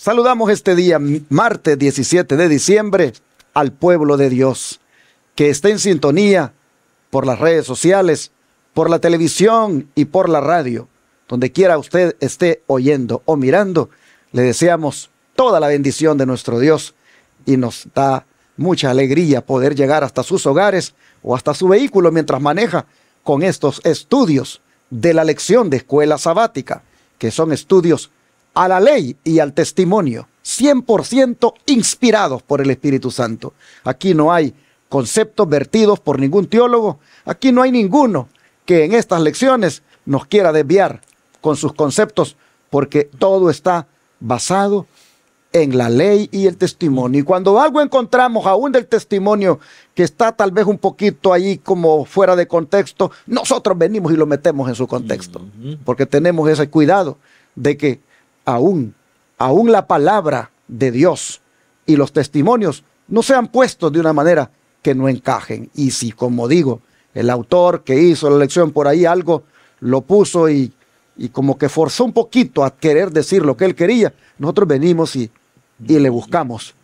Saludamos este día, martes 17 de diciembre, al pueblo de Dios, que esté en sintonía por las redes sociales, por la televisión y por la radio. Donde quiera usted esté oyendo o mirando, le deseamos toda la bendición de nuestro Dios y nos da mucha alegría poder llegar hasta sus hogares o hasta su vehículo mientras maneja con estos estudios de la lección de escuela sabática, que son estudios a la ley y al testimonio, 100% inspirados por el Espíritu Santo. Aquí no hay conceptos vertidos por ningún teólogo, aquí no hay ninguno que en estas lecciones nos quiera desviar con sus conceptos, porque todo está basado en la ley y el testimonio. Y cuando algo encontramos aún del testimonio que está tal vez un poquito ahí como fuera de contexto, nosotros venimos y lo metemos en su contexto, porque tenemos ese cuidado de que aún la palabra de Dios y los testimonios no sean puestos de una manera que no encajen. Y si, como digo, el autor que hizo la lección por ahí algo lo puso y como que forzó un poquito a querer decir lo que él quería, nosotros venimos y le buscamos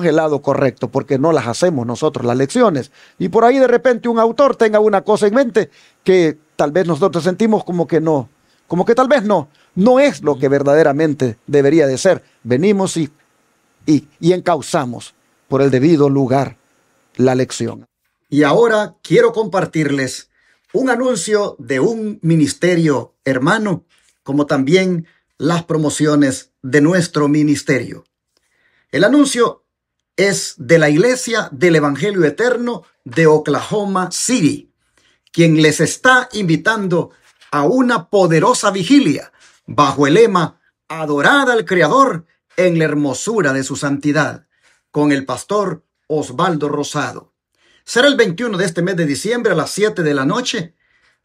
el lado correcto, porque no las hacemos nosotros las lecciones. Y por ahí de repente un autor tenga una cosa en mente que tal vez nosotros sentimos como que no, como que tal vez no es lo que verdaderamente debería de ser. Venimos y encauzamos por el debido lugar la lección. Y ahora quiero compartirles un anuncio de un ministerio hermano, como también las promociones de nuestro ministerio. El anuncio es de la Iglesia del Evangelio Eterno de Oklahoma City, quien les está invitando a una poderosa vigilia bajo el lema "Adorad al Creador en la hermosura de su santidad", con el pastor Osvaldo Rosado. Será el 21 de este mes de diciembre a las 7 de la noche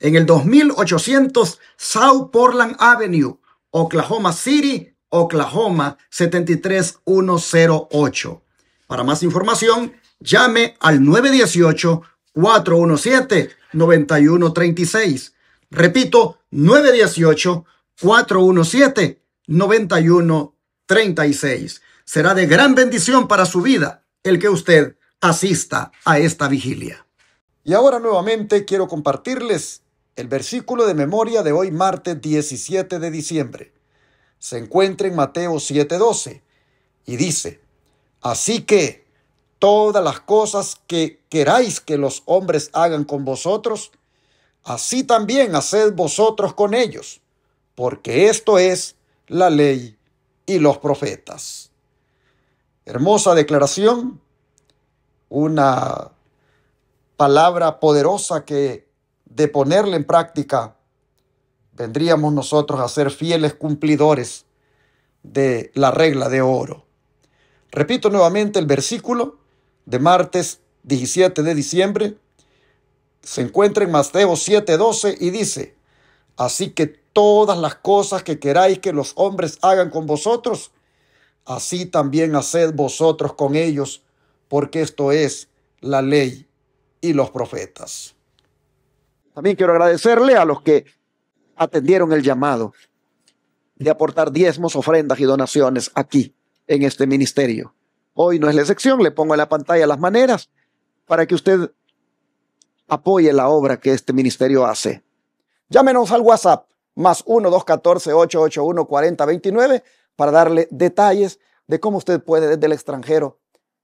en el 2800 South Portland Avenue, Oklahoma City, Oklahoma 73108. Para más información, llame al 918-417-9136. Repito, 918-417-9136. Será de gran bendición para su vida el que usted asista a esta vigilia. Y ahora nuevamente quiero compartirles el versículo de memoria de hoy, martes 17 de diciembre. Se encuentra en Mateo 7:12 y dice: "Así que todas las cosas que queráis que los hombres hagan con vosotros, así también haced vosotros con ellos, porque esto es la ley y los profetas". Hermosa declaración, una palabra poderosa que de ponerla en práctica vendríamos nosotros a ser fieles cumplidores de la regla de oro. Repito nuevamente el versículo de martes 17 de diciembre. Se encuentra en Mateo 7:12 y dice: "Así que todas las cosas que queráis que los hombres hagan con vosotros, así también haced vosotros con ellos, porque esto es la ley y los profetas". También quiero agradecerle a los que atendieron el llamado de aportar diezmos, ofrendas y donaciones aquí en este ministerio. Hoy no es la excepción, le pongo en la pantalla las maneras para que usted apoye la obra que este ministerio hace. Llámenos al WhatsApp más 1-214-881-4029 para darle detalles de cómo usted puede desde el extranjero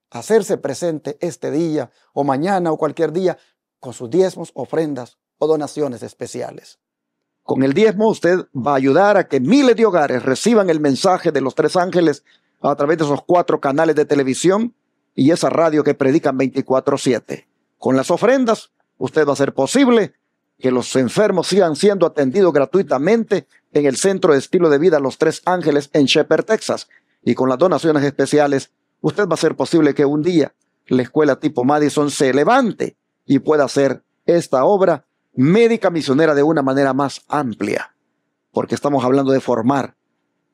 hacerse presente este día o mañana o cualquier día con sus diezmos, ofrendas o donaciones especiales. Con el diezmo usted va a ayudar a que miles de hogares reciban el mensaje de los tres ángeles a través de esos 4 canales de televisión y esa radio que predican 24/7. Con las ofrendas usted va a hacer posible que los enfermos sigan siendo atendidos gratuitamente en el Centro de Estilo de Vida Los Tres Ángeles en Shepherd, Texas. Y con las donaciones especiales usted va a hacer posible que un día la escuela tipo Madison se levante y pueda hacer esta obra médica misionera de una manera más amplia, porque estamos hablando de formar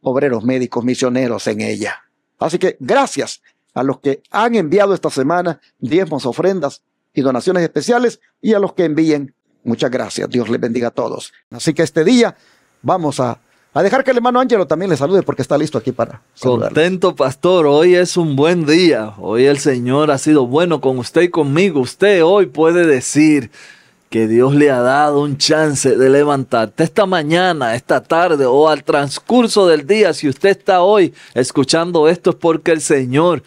obreros médicos misioneros en ella. Así que gracias a los que han enviado esta semana diezmos, ofrendas y donaciones especiales, y a los que envíen, muchas gracias. Dios les bendiga a todos. Así que este día vamos a A dejar que el hermano Ángelo también le salude porque está listo aquí para saludarle. Contento, pastor. Hoy es un buen día. Hoy el Señor ha sido bueno con usted y conmigo. Usted hoy puede decir que Dios le ha dado un chance de levantarte esta mañana, esta tarde o al transcurso del día. Si usted está hoy escuchando esto es porque el Señor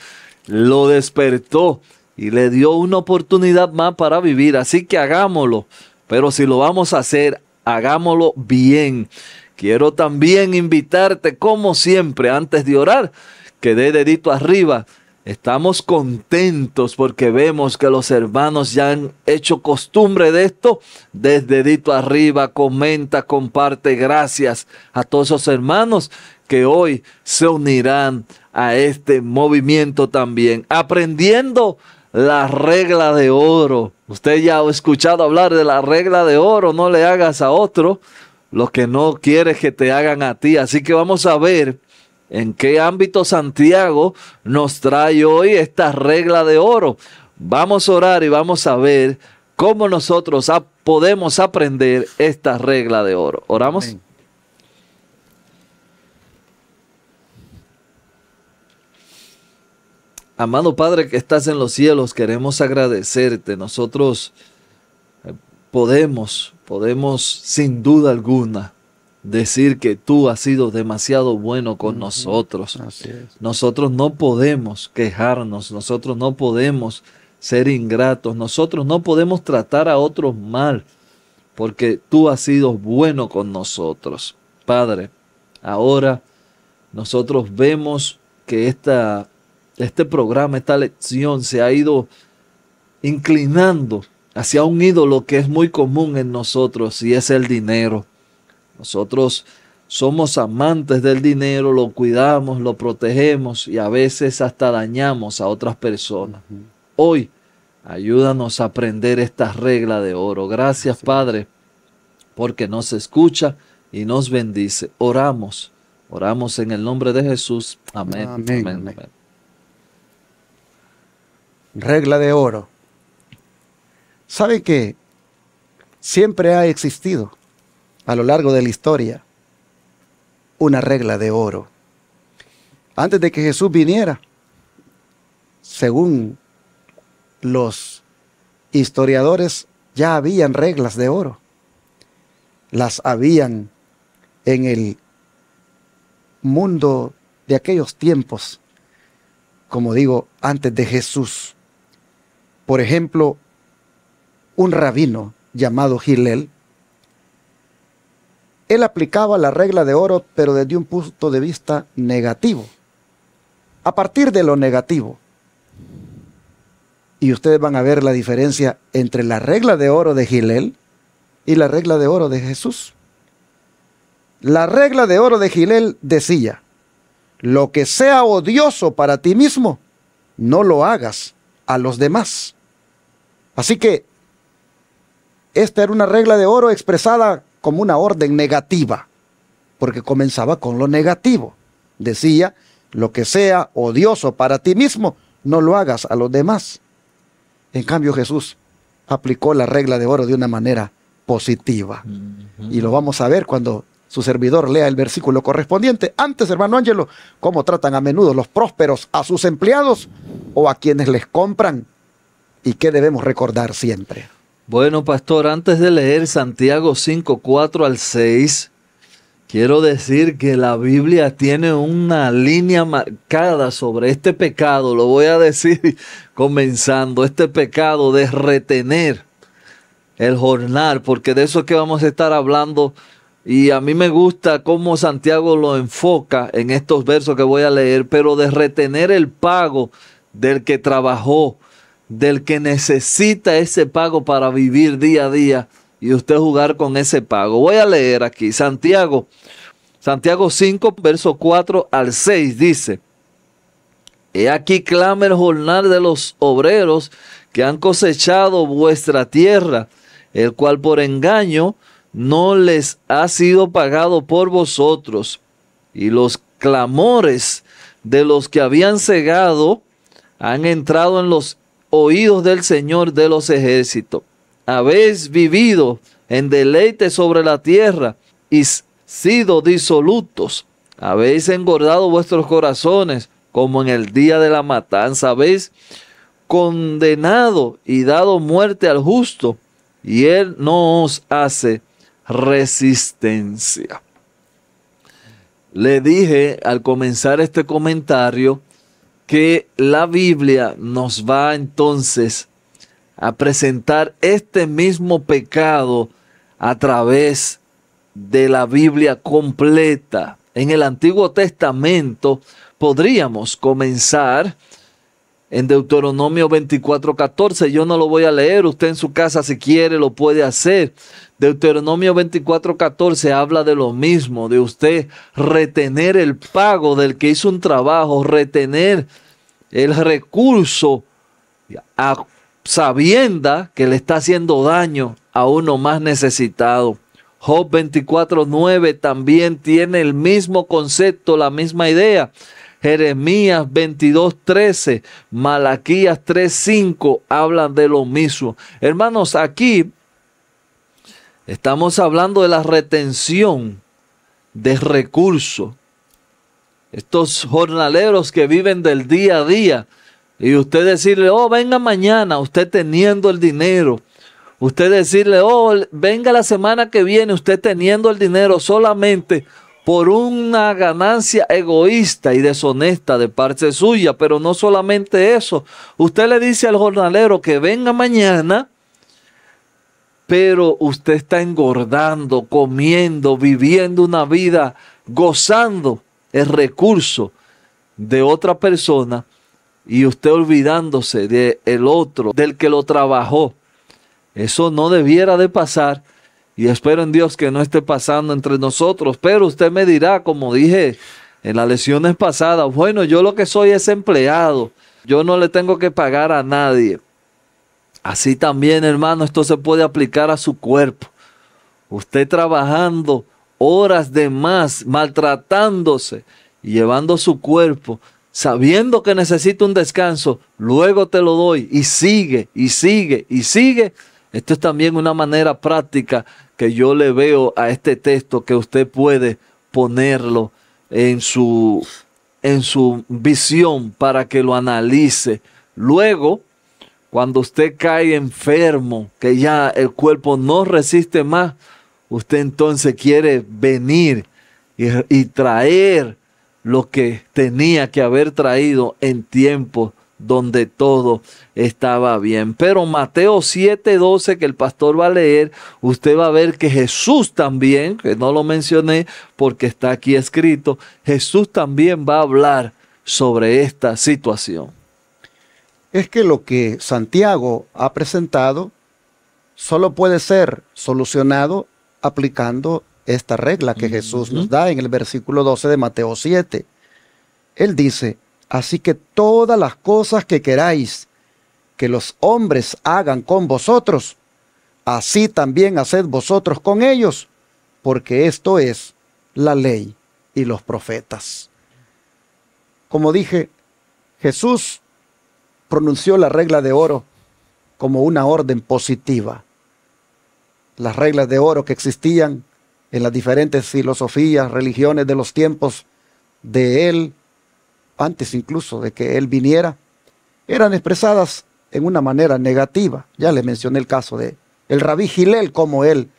lo despertó y le dio una oportunidad más para vivir. Así que hagámoslo. Pero si lo vamos a hacer, hagámoslo bien. Quiero también invitarte, como siempre, antes de orar, que dé dedito arriba. Estamos contentos porque vemos que los hermanos ya han hecho costumbre de esto. Des dedito arriba, comenta, comparte. Gracias a todos esos hermanos que hoy se unirán a este movimiento también. Aprendiendo la regla de oro. Usted ya ha escuchado hablar de la regla de oro. No le hagas a otro lo que no quieres que te hagan a ti. Así que vamos a ver en qué ámbito Santiago nos trae hoy esta regla de oro. Vamos a orar y vamos a ver cómo nosotros podemos aprender esta regla de oro. ¿Oramos? Amén. Amado Padre que estás en los cielos, queremos agradecerte. Nosotros podemos sin duda alguna decir que tú has sido demasiado bueno con nosotros. Así es. Nosotros no podemos quejarnos, nosotros no podemos ser ingratos, nosotros no podemos tratar a otros mal, porque tú has sido bueno con nosotros. Padre, ahora nosotros vemos que este programa, esta lección se ha ido inclinando hacia un ídolo que es muy común en nosotros y es el dinero. Nosotros somos amantes del dinero, lo cuidamos, lo protegemos y a veces hasta dañamos a otras personas. Hoy, ayúdanos a aprender esta regla de oro. Gracias, Padre, porque nos escucha y nos bendice. Oramos en el nombre de Jesús. Amén. Amén. Amén. Amén. Regla de oro. ¿Sabe que siempre ha existido a lo largo de la historia una regla de oro? Antes de que Jesús viniera, según los historiadores, ya habían reglas de oro. Las habían en el mundo de aquellos tiempos, como digo, antes de Jesús. Por ejemplo, un rabino llamado Hillel, él aplicaba la regla de oro, pero desde un punto de vista negativo. A partir de lo negativo. Y ustedes van a ver la diferencia entre la regla de oro de Hillel y la regla de oro de Jesús. La regla de oro de Hillel decía: lo que sea odioso para ti mismo, no lo hagas a los demás. Así que esta era una regla de oro expresada como una orden negativa, porque comenzaba con lo negativo. Decía: lo que sea odioso para ti mismo, no lo hagas a los demás. En cambio, Jesús aplicó la regla de oro de una manera positiva. Y lo vamos a ver cuando su servidor lea el versículo correspondiente. Antes, hermano Ángelo, ¿cómo tratan a menudo los prósperos a sus empleados o a quienes les compran? ¿Y qué debemos recordar siempre? Bueno, pastor, antes de leer Santiago 5, 4 al 6, quiero decir que la Biblia tiene una línea marcada sobre este pecado. Lo voy a decir comenzando, este pecado de retener el jornal, porque de eso es que vamos a estar hablando. Y a mí me gusta cómo Santiago lo enfoca en estos versos que voy a leer, pero de retener el pago del que trabajó, del que necesita ese pago para vivir día a día y usted jugar con ese pago. Voy a leer aquí Santiago 5, verso 4 al 6 dice: he aquí clama el jornal de los obreros que han cosechado vuestra tierra, el cual por engaño no les ha sido pagado por vosotros, y los clamores de los que habían cegado han entrado en los oídos del Señor de los ejércitos. Habéis vivido en deleite sobre la tierra y sido disolutos, habéis engordado vuestros corazones como en el día de la matanza, habéis condenado y dado muerte al justo, y él no os hace resistencia. Le dije al comenzar este comentario que la Biblia nos va entonces a presentar este mismo pecado a través de la Biblia completa. En el Antiguo Testamento podríamos comenzar en Deuteronomio 24:14. Yo no lo voy a leer, usted en su casa si quiere lo puede hacer. Deuteronomio 24:14 habla de lo mismo, de usted retener el pago del que hizo un trabajo, retener el recurso a sabienda que le está haciendo daño a uno más necesitado. Job 24:9 también tiene el mismo concepto, la misma idea. Jeremías 22:13, Malaquías 3:5 hablan de lo mismo. Hermanos, aquí estamos hablando de la retención de recursos. Estos jornaleros que viven del día a día, y usted decirle, oh, venga mañana, usted teniendo el dinero. Usted decirle, oh, venga la semana que viene, usted teniendo el dinero solamente por una ganancia egoísta y deshonesta de parte suya. Pero no solamente eso. Usted le dice al jornalero que venga mañana, pero usted está engordando, comiendo, viviendo una vida, gozando el recurso de otra persona y usted olvidándose del otro, del que lo trabajó. Eso no debiera de pasar y espero en Dios que no esté pasando entre nosotros. Pero usted me dirá, como dije en las lecciones pasadas, bueno, yo lo que soy es empleado, yo no le tengo que pagar a nadie. Así también, hermano, esto se puede aplicar a su cuerpo. Usted trabajando horas de más, maltratándose y llevando su cuerpo, sabiendo que necesita un descanso, luego te lo doy y sigue, y sigue, y sigue. Esto es también una manera práctica que yo le veo a este texto que usted puede ponerlo en su visión para que lo analice. Luego, cuando usted cae enfermo, que ya el cuerpo no resiste más, usted entonces quiere venir y traer lo que tenía que haber traído en tiempos donde todo estaba bien. Pero Mateo 7:12, que el pastor va a leer, usted va a ver que Jesús también, que no lo mencioné porque está aquí escrito, Jesús también va a hablar sobre esta situación. Es que lo que Santiago ha presentado solo puede ser solucionado aplicando esta regla que Jesús nos da en el versículo 12 de Mateo 7. Él dice, así que todas las cosas que queráis que los hombres hagan con vosotros, así también haced vosotros con ellos, porque esto es la ley y los profetas. Como dije, Jesús pronunció la regla de oro como una orden positiva. Las reglas de oro que existían en las diferentes filosofías, religiones de los tiempos de él, antes incluso de que él viniera, eran expresadas en una manera negativa. Ya le mencioné el caso de el rabí Gilel, como él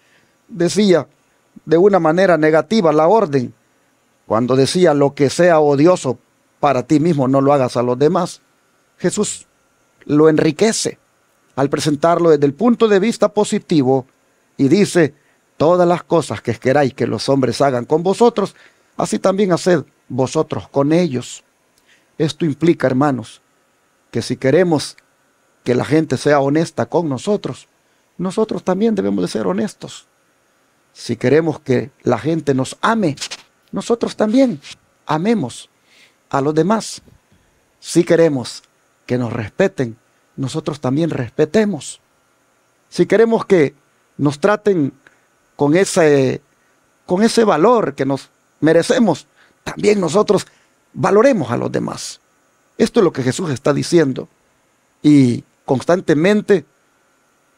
decía de una manera negativa la orden, cuando decía lo que sea odioso para ti mismo no lo hagas a los demás. Jesús lo enriquece al presentarlo desde el punto de vista positivo y dice, todas las cosas que queráis que los hombres hagan con vosotros, así también haced vosotros con ellos. Esto implica, hermanos, que si queremos que la gente sea honesta con nosotros, nosotros también debemos de ser honestos. Si queremos que la gente nos ame, nosotros también amemos a los demás. Si queremos que nos respeten, nosotros también respetemos. Si queremos que nos traten con ese valor que nos merecemos, también nosotros valoremos a los demás. Esto es lo que Jesús está diciendo. Y constantemente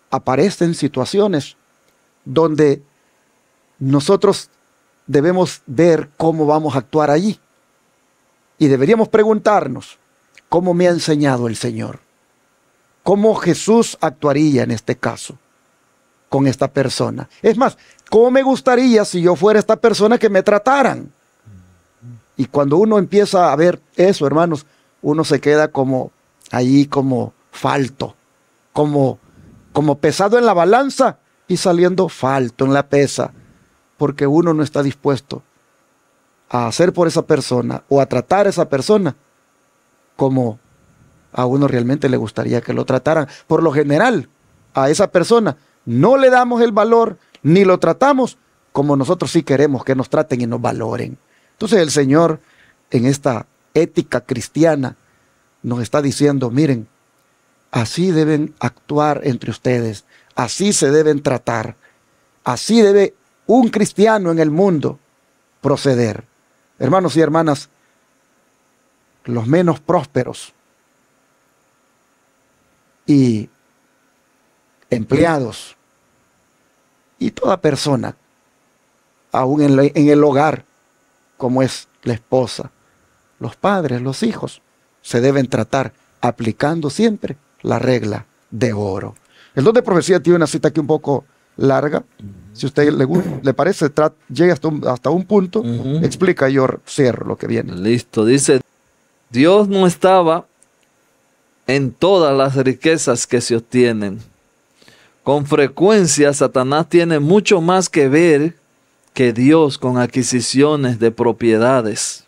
aparecen situaciones donde nosotros debemos ver cómo vamos a actuar allí. Y deberíamos preguntarnos, ¿cómo me ha enseñado el Señor? ¿Cómo Jesús actuaría en este caso con esta persona? Es más, ¿cómo me gustaría si yo fuera esta persona que me trataran? Y cuando uno empieza a ver eso, hermanos, uno se queda como ahí, como falto, como pesado en la balanza y saliendo falto en la pesa, porque uno no está dispuesto a hacer por esa persona o a tratar a esa persona como a uno realmente le gustaría que lo trataran. Por lo general, a esa persona no le damos el valor ni lo tratamos como nosotros sí queremos que nos traten y nos valoren. Entonces el Señor, en esta ética cristiana, nos está diciendo, miren, así deben actuar entre ustedes, así se deben tratar, así debe un cristiano en el mundo proceder. Hermanos y hermanas, los menos prósperos y empleados y toda persona, aún en el hogar, como es la esposa, los padres, los hijos, se deben tratar aplicando siempre la regla de oro. El don de profecía tiene una cita aquí un poco larga. Si a usted le parece, llega hasta un punto, explica, yo cierro lo que viene. Listo, dice, Dios no estaba en todas las riquezas que se obtienen. Con frecuencia, Satanás tiene mucho más que ver que Dios con adquisiciones de propiedades.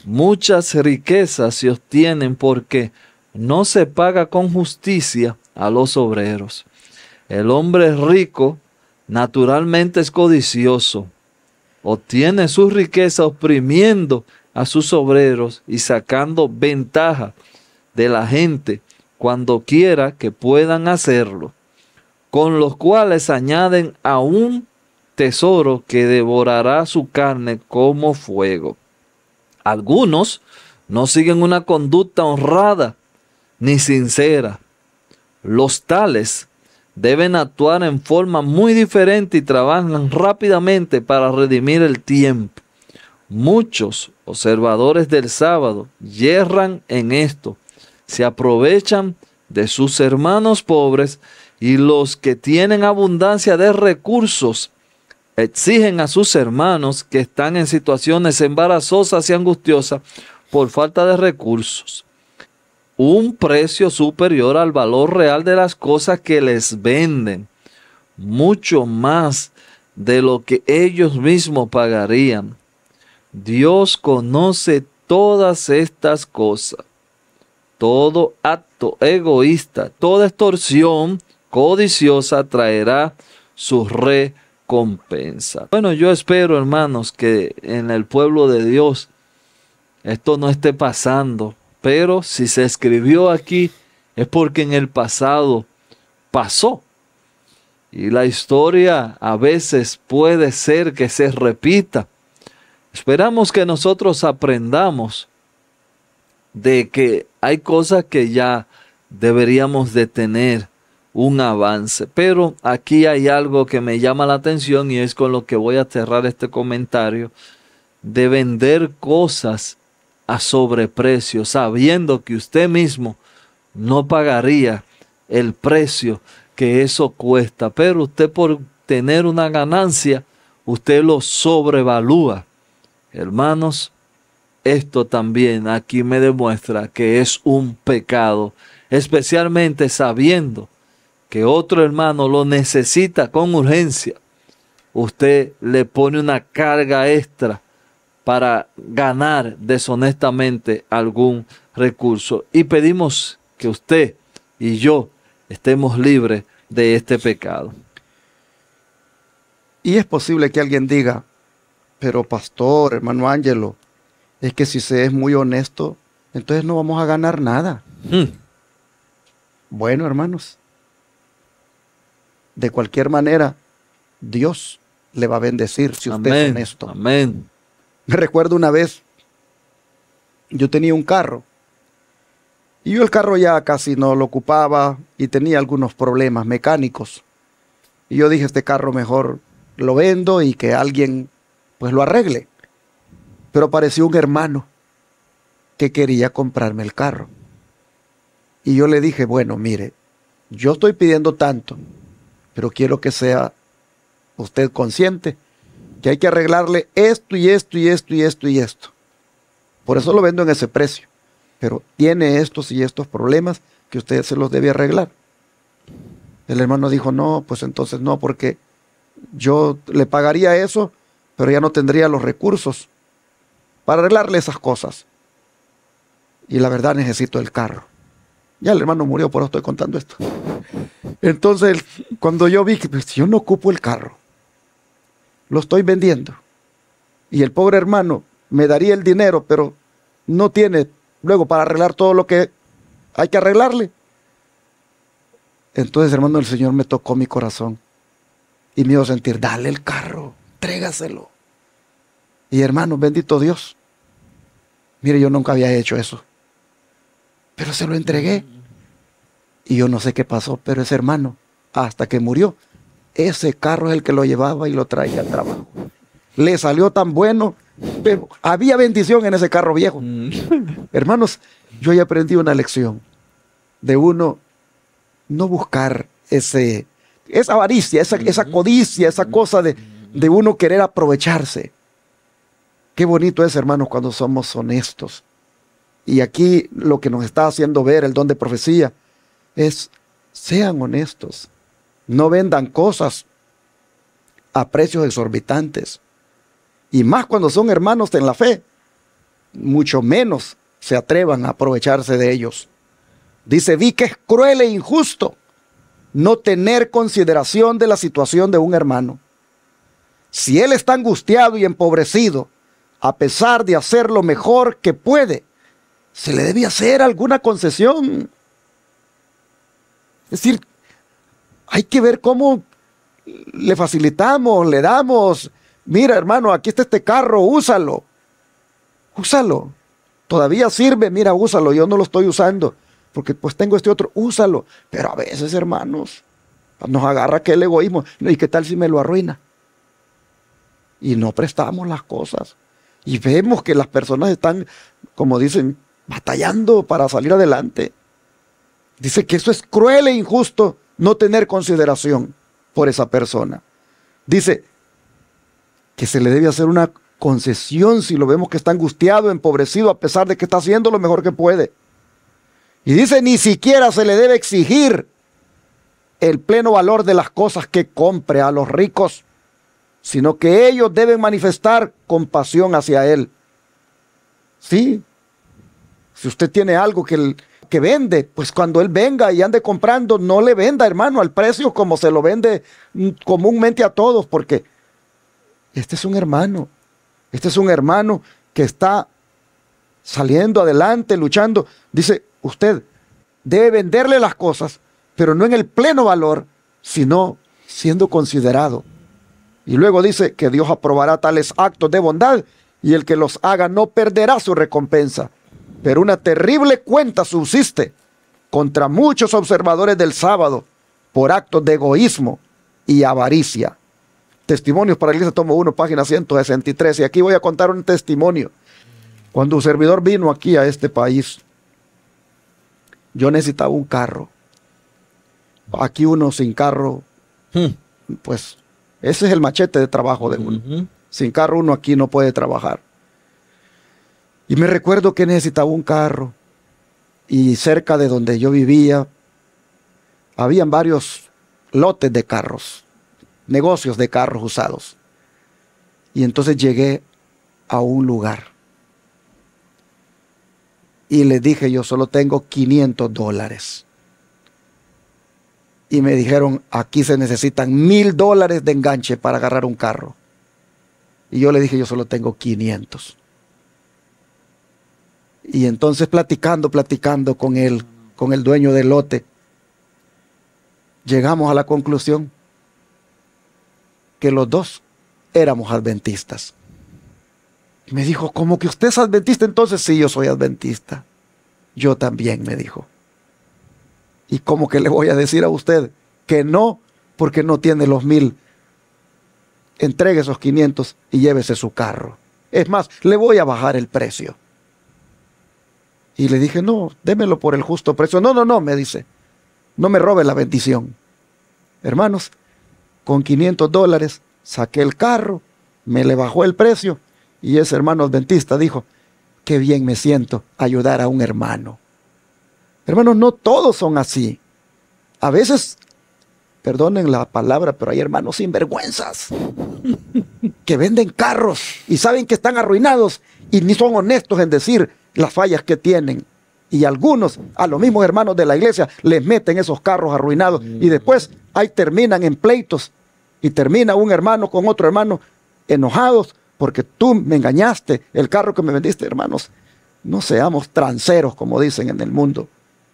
Muchas riquezas se obtienen porque no se paga con justicia a los obreros. El hombre rico naturalmente es codicioso. Obtiene su riqueza oprimiendo a sus obreros y sacando ventaja de la gente cuando quiera que puedan hacerlo, con los cuales añaden a un tesoro que devorará su carne como fuego. Algunos no siguen una conducta honrada ni sincera. Los tales deben actuar en forma muy diferente y trabajan rápidamente para redimir el tiempo. Muchos observadores del sábado yerran en esto, se aprovechan de sus hermanos pobres y los que tienen abundancia de recursos exigen a sus hermanos que están en situaciones embarazosas y angustiosas por falta de recursos un precio superior al valor real de las cosas que les venden, mucho más de lo que ellos mismos pagarían. Dios conoce todas estas cosas. Todo acto egoísta, toda extorsión codiciosa traerá su recompensa. Bueno, yo espero, hermanos, que en el pueblo de Dios esto no esté pasando. Pero si se escribió aquí es porque en el pasado pasó. Y la historia a veces puede ser que se repita. Esperamos que nosotros aprendamos de que hay cosas que ya deberíamos de tener un avance. Pero aquí hay algo que me llama la atención y es con lo que voy a cerrar este comentario, de vender cosas a sobreprecio, sabiendo que usted mismo no pagaría el precio que eso cuesta, pero usted por tener una ganancia, usted lo sobrevalúa. Hermanos, esto también aquí me demuestra que es un pecado, especialmente sabiendo que otro hermano lo necesita con urgencia. Usted le pone una carga extra para ganar deshonestamente algún recurso. Y pedimos que usted y yo estemos libres de este pecado. Y es posible que alguien diga, pero pastor, hermano Ángelo, es que si se es muy honesto, entonces no vamos a ganar nada. Bueno, hermanos, de cualquier manera, Dios le va a bendecir si usted es honesto. Amén. Me recuerdo una vez, yo tenía un carro y yo el carro ya casi no lo ocupaba y tenía algunos problemas mecánicos. Y yo dije, este carro mejor lo vendo y que alguien pues lo arregle. Pero apareció un hermano que quería comprarme el carro. Y yo le dije, bueno, mire, yo estoy pidiendo tanto, pero quiero que sea usted consciente que hay que arreglarle esto y esto y esto y esto y esto. Por eso lo vendo en ese precio. Pero tiene estos y estos problemas que usted se los debe arreglar. El hermano dijo, no, pues entonces no, porque yo le pagaría eso, pero ya no tendría los recursos para arreglarle esas cosas. Y la verdad necesito el carro. Ya el hermano murió, por eso estoy contando esto. Entonces, cuando yo vi que pues, yo no ocupo el carro, lo estoy vendiendo. Y el pobre hermano me daría el dinero, pero no tiene luego para arreglar todo lo que hay que arreglarle. Entonces, hermano, el Señor me tocó mi corazón y me hizo sentir, dale el carro, entrégaselo. Y hermano, bendito Dios. Mire, yo nunca había hecho eso. Pero se lo entregué. Y yo no sé qué pasó, pero ese hermano, hasta que murió, ese carro es el que lo llevaba y lo traía al trabajo. Le salió tan bueno, pero había bendición en ese carro viejo. Hermanos, yo ya aprendí una lección de uno no buscar esa avaricia, esa codicia, esa cosa de uno querer aprovecharse. Qué bonito es, hermanos, cuando somos honestos. Y aquí lo que nos está haciendo ver el don de profecía es, sean honestos. No vendan cosas a precios exorbitantes. Y más cuando son hermanos en la fe, mucho menos se atrevan a aprovecharse de ellos. Dice, vi que es cruel e injusto no tener consideración de la situación de un hermano. Si él está angustiado y empobrecido, a pesar de hacer lo mejor que puede, se le debe hacer alguna concesión. Es decir, hay que ver cómo le facilitamos, le damos. Mira, hermano, aquí está este carro, úsalo. Úsalo. Todavía sirve, mira, úsalo. Yo no lo estoy usando, porque pues tengo este otro, úsalo. Pero a veces, hermanos, nos agarra aquel egoísmo. ¿Y qué tal si me lo arruina? Y no prestamos las cosas. Y vemos que las personas están, como dicen, batallando para salir adelante. Dice que eso es cruel e injusto no tener consideración por esa persona. Dice que se le debe hacer una concesión si lo vemos que está angustiado, empobrecido, a pesar de que está haciendo lo mejor que puede. Y dice, ni siquiera se le debe exigir el pleno valor de las cosas que compre a los ricos, sino que ellos deben manifestar compasión hacia él. Sí, si usted tiene algo que vende, pues cuando él venga y ande comprando, no le venda, hermano, al precio como se lo vende comúnmente a todos, porque este es un hermano que está saliendo adelante, luchando. Dice, usted debe venderle las cosas, pero no en el pleno valor, sino siendo considerado. Y luego dice que Dios aprobará tales actos de bondad y el que los haga no perderá su recompensa. Pero una terrible cuenta subsiste contra muchos observadores del sábado por actos de egoísmo y avaricia. Testimonios para la Iglesia, tomo 1, página 163. Y aquí voy a contar un testimonio. Cuando un servidor vino aquí a este país, yo necesitaba un carro. Aquí uno sin carro, pues ese es el machete de trabajo de uno. Sin carro uno aquí no puede trabajar. Y me recuerdo que necesitaba un carro. Y cerca de donde yo vivía, habían varios lotes de carros, negocios de carros usados. Y entonces llegué a un lugar. Y les dije, yo solo tengo $500. Y me dijeron, aquí se necesitan $1,000 de enganche para agarrar un carro. Y yo le dije, yo solo tengo 500. Y entonces platicando con él, con el dueño del lote, llegamos a la conclusión que los dos éramos adventistas. Y me dijo, ¿cómo que usted es adventista? Entonces, sí, yo soy adventista. Yo también, me dijo. ¿Y cómo que le voy a decir a usted que no? Porque no tiene los 1,000. entregue esos 500 y llévese su carro. Es más, le voy a bajar el precio. Y le dije, no, démelo por el justo precio. No, no, no, me dice, no me robe la bendición. Hermanos, con $500 saqué el carro, me le bajó el precio y ese hermano adventista dijo, qué bien me siento ayudar a un hermano. Hermanos, no todos son así. A veces, perdonen la palabra, pero hay hermanos sinvergüenzas que venden carros y saben que están arruinados y ni son honestos en decir las fallas que tienen. Y algunos, a los mismos hermanos de la iglesia, les meten esos carros arruinados y después ahí terminan en pleitos y termina un hermano con otro hermano enojados porque tú me engañaste, el carro que me vendiste. Hermanos, no seamos transeros como dicen en el mundo,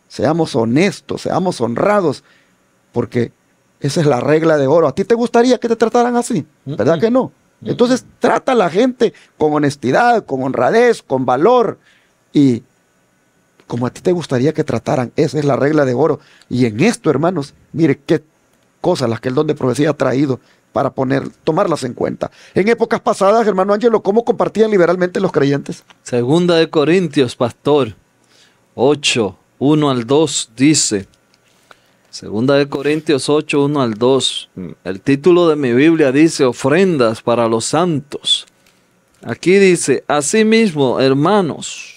seamos honestos, seamos honrados, porque esa es la regla de oro. ¿A ti te gustaría que te trataran así? ¿Verdad que no? Entonces trata a la gente con honestidad, con honradez, con valor y como a ti te gustaría que trataran. Esa es la regla de oro. Y en esto, hermanos, mire qué cosas las que el don de profecía ha traído para tomarlas en cuenta. En épocas pasadas, hermano Ángelo, ¿cómo compartían liberalmente los creyentes? Segunda de Corintios, pastor, 8, 1 al 2 dice, Segunda de Corintios 8, 1 al 2, el título de mi Biblia dice, ofrendas para los santos. Aquí dice, asimismo, hermanos,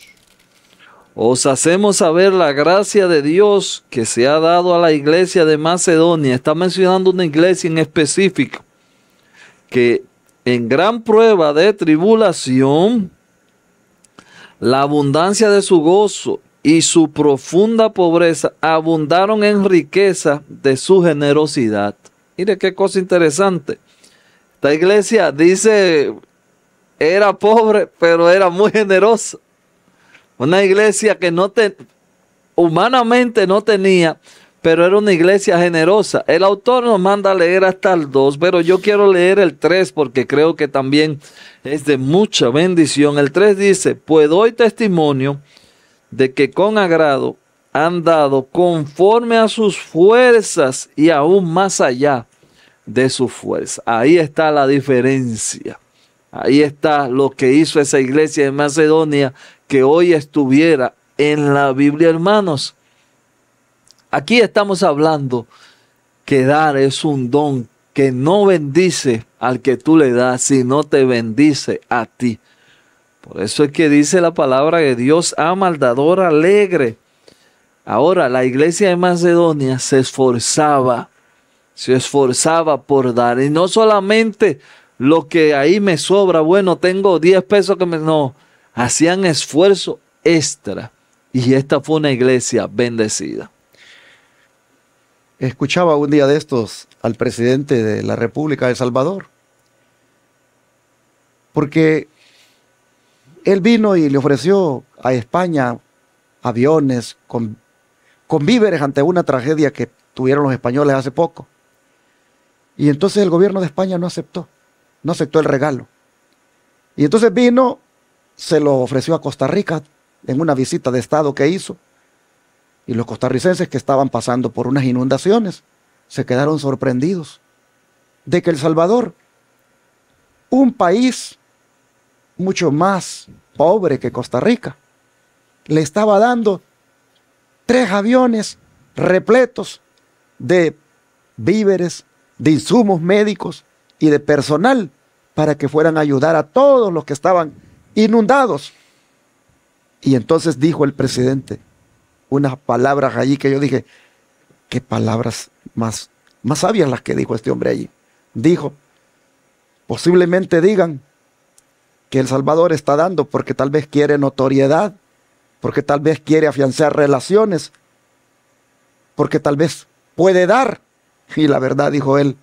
os hacemos saber la gracia de Dios que se ha dado a la iglesia de Macedonia. Está mencionando una iglesia en específico que en gran prueba de tribulación, la abundancia de su gozo y su profunda pobreza abundaron en riqueza de su generosidad. Mire qué cosa interesante. Esta iglesia dice, era pobre, pero era muy generosa. Una iglesia que humanamente no tenía, pero era una iglesia generosa. El autor nos manda a leer hasta el 2, pero yo quiero leer el 3 porque creo que también es de mucha bendición. El 3 dice, pues doy testimonio de que con agrado han dado conforme a sus fuerzas y aún más allá de su fuerza. Ahí está la diferencia. Ahí está lo que hizo esa iglesia de Macedonia que hoy estuviera en la Biblia, hermanos. Aquí estamos hablando que dar es un don que no bendice al que tú le das, sino te bendice a ti. Por eso es que dice la palabra que Dios ama al dador alegre. Ahora, la iglesia de Macedonia se esforzaba por dar. Y no solamente lo que ahí me sobra, bueno, tengo 10 pesos que no, hacían esfuerzo extra. Y esta fue una iglesia bendecida. Escuchaba un día de estos al presidente de la República de El Salvador, porque él vino y le ofreció a España aviones con víveres ante una tragedia que tuvieron los españoles hace poco. Y entonces el gobierno de España no aceptó el regalo. Y entonces vino, se lo ofreció a Costa Rica en una visita de Estado que hizo. Y los costarricenses que estaban pasando por unas inundaciones se quedaron sorprendidos de que El Salvador, un país mucho más pobre que Costa Rica, le estaba dando 3 aviones repletos de víveres, de insumos médicos y de personal para que fueran a ayudar a todos los que estaban inundados. Y entonces dijo el presidente unas palabras allí que yo dije, qué palabras más sabias las que dijo este hombre allí. Dijo, posiblemente digan que El Salvador está dando porque tal vez quiere notoriedad, porque tal vez quiere afianzar relaciones, porque tal vez puede dar. Y la verdad, dijo él,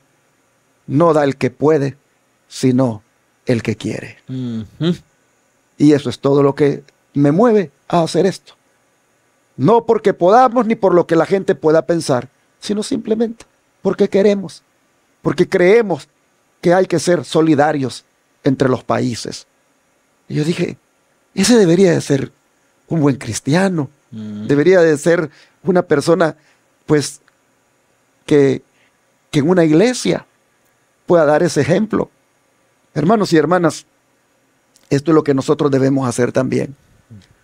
no da el que puede, sino el que quiere. Y eso es todo lo que me mueve a hacer esto. No porque podamos ni por lo que la gente pueda pensar, sino simplemente porque queremos, porque creemos que hay que ser solidarios entre los países. Y yo dije, ese debería de ser un buen cristiano, debería de ser una persona, pues, que en una iglesia pueda dar ese ejemplo. Hermanos y hermanas, esto es lo que nosotros debemos hacer también.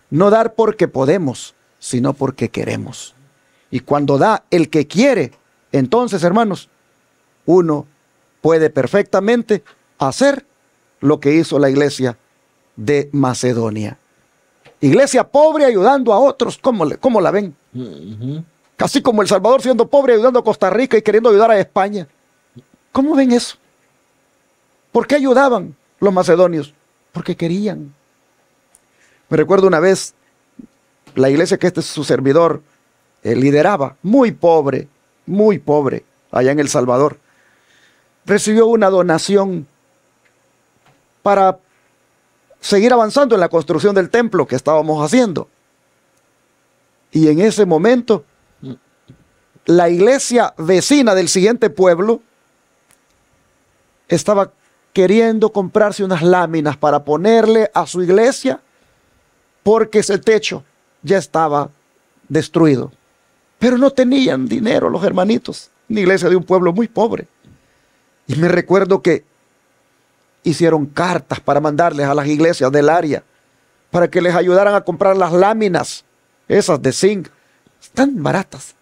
No dar porque podemos, sino porque queremos. Y cuando da el que quiere, entonces, hermanos, uno puede perfectamente hacer lo que hizo la iglesia de Macedonia. Iglesia pobre ayudando a otros, ¿cómo la ven? Casi como El Salvador siendo pobre ayudando a Costa Rica y queriendo ayudar a España. ¿Cómo ven eso? ¿Por qué ayudaban los macedonios? Porque querían. Me recuerdo una vez, la iglesia que su servidor lideraba, muy pobre, allá en El Salvador, recibió una donación para seguir avanzando en la construcción del templo que estábamos haciendo. Y en ese momento, la iglesia vecina del siguiente pueblo estaba queriendo comprarse unas láminas para ponerle a su iglesia porque ese techo ya estaba destruido. Pero no tenían dinero los hermanitos, una iglesia de un pueblo muy pobre. Y me recuerdo que hicieron cartas para mandarles a las iglesias del área para que les ayudaran a comprar las láminas, esas de zinc, tan baratas,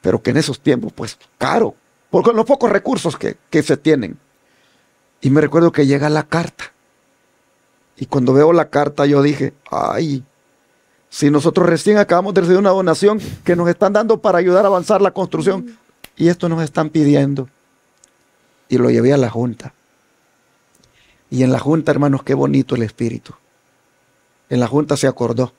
pero que en esos tiempos, pues, caro, porque los pocos recursos que se tienen. Y me recuerdo que llega la carta. Y cuando veo la carta yo dije, ay, si nosotros recién acabamos de recibir una donación que nos están dando para ayudar a avanzar la construcción, y esto nos están pidiendo. Y lo llevé a la junta. Y en la junta, hermanos, qué bonito el espíritu. En la junta se acordó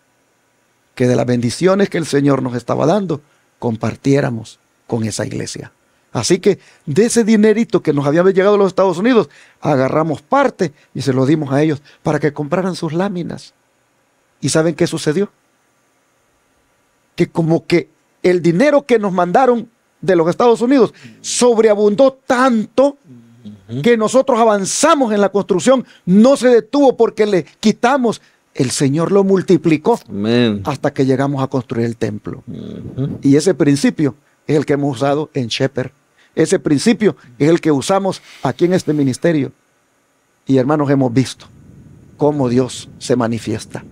que de las bendiciones que el Señor nos estaba dando, compartiéramos con esa iglesia. Así que de ese dinerito que nos había llegado a los Estados Unidos, agarramos parte y se lo dimos a ellos para que compraran sus láminas. ¿Y saben qué sucedió? Que como que el dinero que nos mandaron de los Estados Unidos sobreabundó tanto que nosotros avanzamos en la construcción, no se detuvo porque le quitamos. El Señor lo multiplicó. Amén. Hasta que llegamos a construir el templo. Y ese principio es el que hemos usado en Shepherd. Ese principio es el que usamos aquí en este ministerio. Y hermanos, hemos visto cómo Dios se manifiesta.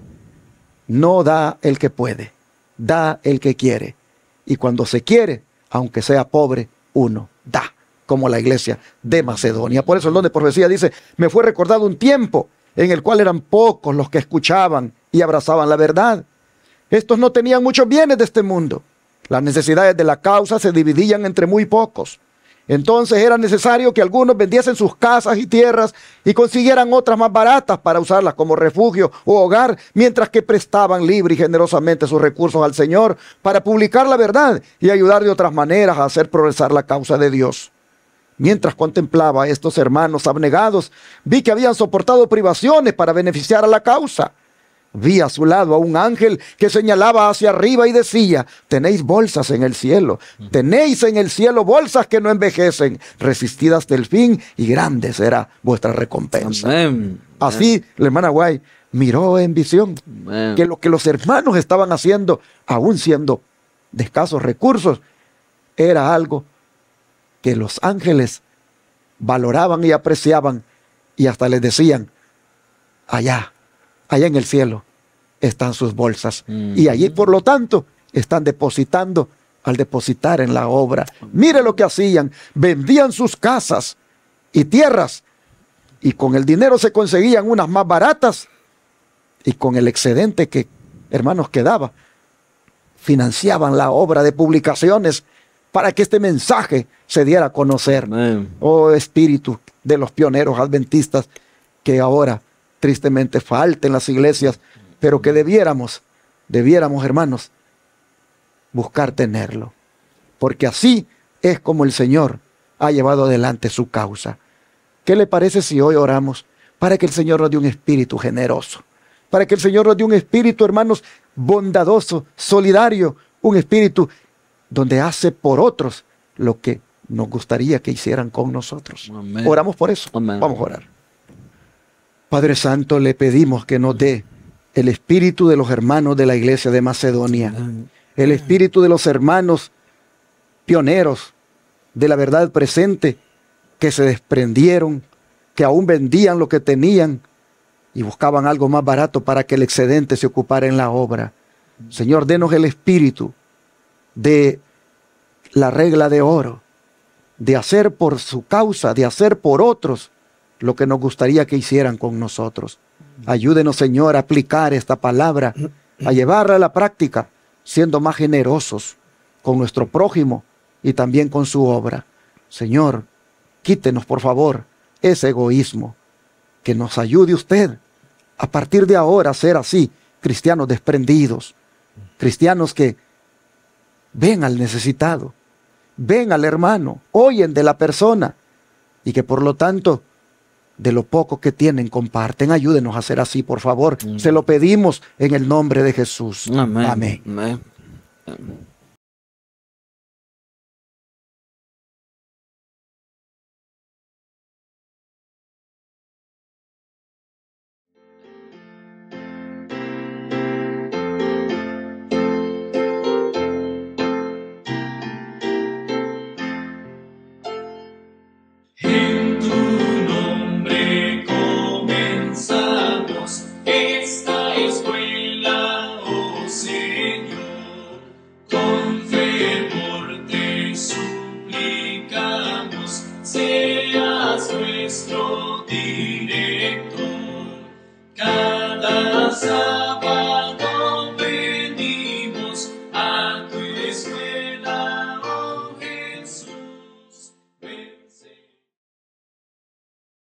No da el que puede, da el que quiere. Y cuando se quiere, aunque sea pobre, uno da, como la iglesia de Macedonia. Por eso el don de profecía dice, me fue recordado un tiempo en el cual eran pocos los que escuchaban y abrazaban la verdad. Estos no tenían muchos bienes de este mundo. Las necesidades de la causa se dividían entre muy pocos. Entonces era necesario que algunos vendiesen sus casas y tierras y consiguieran otras más baratas para usarlas como refugio o hogar, mientras que prestaban libre y generosamente sus recursos al Señor para publicar la verdad y ayudar de otras maneras a hacer progresar la causa de Dios. Mientras contemplaba a estos hermanos abnegados, vi que habían soportado privaciones para beneficiar a la causa. Vi a su lado a un ángel que señalaba hacia arriba y decía, tenéis bolsas en el cielo, tenéis en el cielo bolsas que no envejecen, resistid hasta el fin y grande será vuestra recompensa. Amén. Así, la hermana Guay miró en visión que lo que los hermanos estaban haciendo, aún siendo de escasos recursos, era algo que los ángeles valoraban y apreciaban y hasta les decían, allá en el cielo están sus bolsas. Y allí, por lo tanto, están depositando al depositar en la obra. Mire lo que hacían. Vendían sus casas y tierras y con el dinero se conseguían unas más baratas y con el excedente que, hermanos, quedaba, financiaban la obra de publicaciones para que este mensaje se diera a conocer. Amén. Oh espíritu de los pioneros adventistas que ahora tristemente falta en las iglesias, pero que debiéramos, hermanos, buscar tenerlo. Porque así es como el Señor ha llevado adelante su causa. ¿Qué le parece si hoy oramos para que el Señor nos dé un espíritu generoso? Para que el Señor nos dé un espíritu, hermanos, bondadoso, solidario, un espíritu donde hace por otros lo que nos gustaría que hicieran con nosotros. Amén. Oramos por eso. Amén. Vamos a orar. Padre Santo, le pedimos que nos dé el espíritu de los hermanos de la iglesia de Macedonia, el espíritu de los hermanos pioneros de la verdad presente que se desprendieron que aún vendían lo que tenían y buscaban algo más barato para que el excedente se ocupara en la obra. Señor, denos el espíritu de la regla de oro, de hacer por su causa, de hacer por otros lo que nos gustaría que hicieran con nosotros. Ayúdenos, Señor, a aplicar esta palabra, a llevarla a la práctica, siendo más generosos con nuestro prójimo y también con su obra. Señor, quítenos, por favor, ese egoísmo. Que nos ayude usted a partir de ahora a ser así, cristianos desprendidos, cristianos que ven al necesitado, ven al hermano, oyen de la persona y que por lo tanto de lo poco que tienen comparten. Ayúdenos a ser así, por favor. Se lo pedimos en el nombre de Jesús. Amén. Amén. Amén. En tu nombre comenzamos esta escuela, oh Señor. Con fervor te suplicamos, seas nuestro director. Cada sábado venimos a tu escuela.